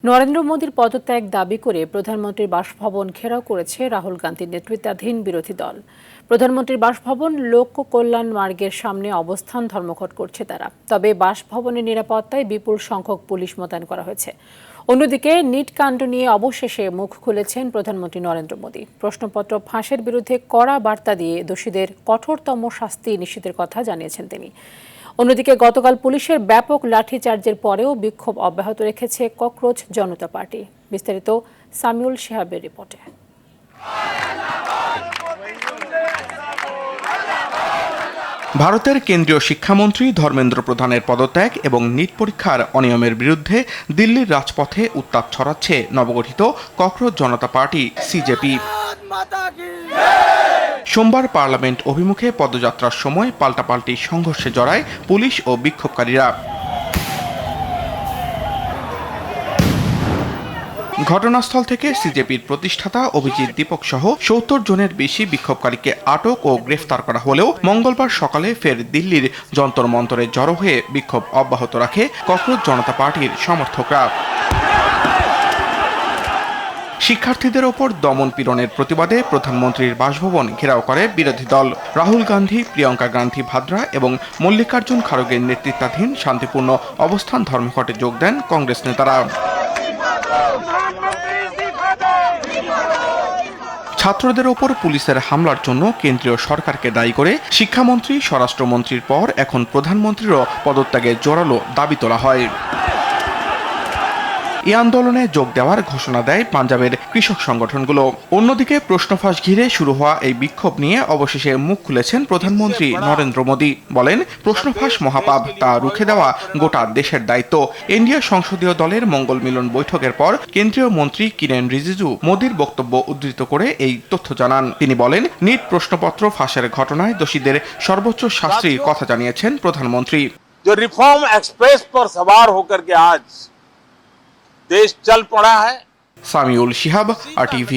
নরেন্দ্র মোদীর পদত্যাগ দাবি করে প্রধানমন্ত্রীর বাসভবন ঘেরাও করেছে রাহুল গান্ধীর নেতৃত্বাধীন বিরোধী দল। প্রধানমন্ত্রীর বাসভবন লোক কল্যাণ মার্গের সামনে অবস্থান ধর্মঘট করছে তারা। তবে বাসভবনের নিরাপত্তায় বিপুল সংখ্যক পুলিশ মোতায়েন করা হয়েছে। অন্যদিকে নিট কাণ্ড নিয়ে অবশেষে মুখ খুলেছেন প্রধানমন্ত্রী নরেন্দ্র মোদী। প্রশ্নপত্র ফাঁসের বিরুদ্ধে কড়া বার্তা দিয়ে দোষীদের কঠোরতম শাস্তি নিশ্চিতের কথা জানিয়েছেন তিনি। অন্যদিকে গতকাল পুলিশের ব্যাপক লাঠিচার্জের পরেও বিক্ষোভ অব্যাহত রেখেছে ককরোচ জনতা পার্টি। বিস্তারিত সামিউল শিহাবের রিপোর্টে। ভারতের কেন্দ্রীয় শিক্ষামন্ত্রী ধর্মেন্দ্র প্রধানের পদত্যাগ এবং নিট পরীক্ষার অনিয়মের বিরুদ্ধে দিল্লির রাজপথে উত্তাপ ছড়াচ্ছে নবগঠিত ককরোচ জনতা পার্টি সিজেপি। সোমবার পার্লামেন্ট অভিমুখে পদযাত্রার সময় পাল্টাপাল্টি সংঘর্ষে জড়ায় পুলিশ ও বিক্ষোভকারীরা। ঘটনাস্থল থেকে সিজেপির প্রতিষ্ঠাতা অভিজিৎ দীপক সহ ৭০ জনের বেশি বিক্ষোভকারীকে আটক ও গ্রেফতার করা হলেও মঙ্গলবার সকালে ফের দিল্লির যন্তর মন্তরে জড়ো হয়ে বিক্ষোভ অব্যাহত রাখে ককরোচ জনতা পার্টির সমর্থকরা। শিক্ষার্থীদের ওপর দমন পীড়নের প্রতিবাদে প্রধানমন্ত্রীর বাসভবন ঘেরাও করে বিরোধী দল। রাহুল গান্ধী, প্রিয়াঙ্কা গান্ধী ভাদ্রা এবং মল্লিকার্জুন খাড়গের নেতৃত্বাধীন শান্তিপূর্ণ অবস্থান ধর্মঘটে যোগ দেন কংগ্রেস নেতারা। ছাত্রদের ওপর পুলিশের হামলার জন্য কেন্দ্রীয় সরকারকে দায়ী করে শিক্ষামন্ত্রী, স্বরাষ্ট্রমন্ত্রীর পর এখন প্রধানমন্ত্রীরও পদত্যাগের জোরালো দাবি তোলা হয়। এই আন্দোলনে যোগ দেওয়ার ঘোষণা দেয় পাঞ্জাবের কৃষক সংগঠনগুলো। অন্যদিকে প্রশ্নফাঁস ঘিরে শুরু হওয়া এই বিক্ষোভ নিয়ে অবশেষে মুখ খুলেছেন প্রধানমন্ত্রী নরেন্দ্র মোদী। বলেন, প্রশ্নফাঁস মহাপাপ, তা রুখে দেওয়া গোটা দেশের দায়িত্ব। এনডিএ সংসদীয় দলের মঙ্গল মিলন বৈঠকের পর কেন্দ্রীয় মন্ত্রী কিরেন রিজিজু মোদীর বক্তব্য উদ্ধৃত করে এই তথ্য জানান। তিনি বলেন, নিট প্রশ্নপত্র ফাঁসের ঘটনায় দোষীদের সর্বোচ্চ শাস্তির কথা জানিয়েছেন প্রধানমন্ত্রী। जो रिफॉर्म एक्सप्रेस पर सवार होकर के आज देश चल पड़ा है। सामिउल शिहाब, RTV।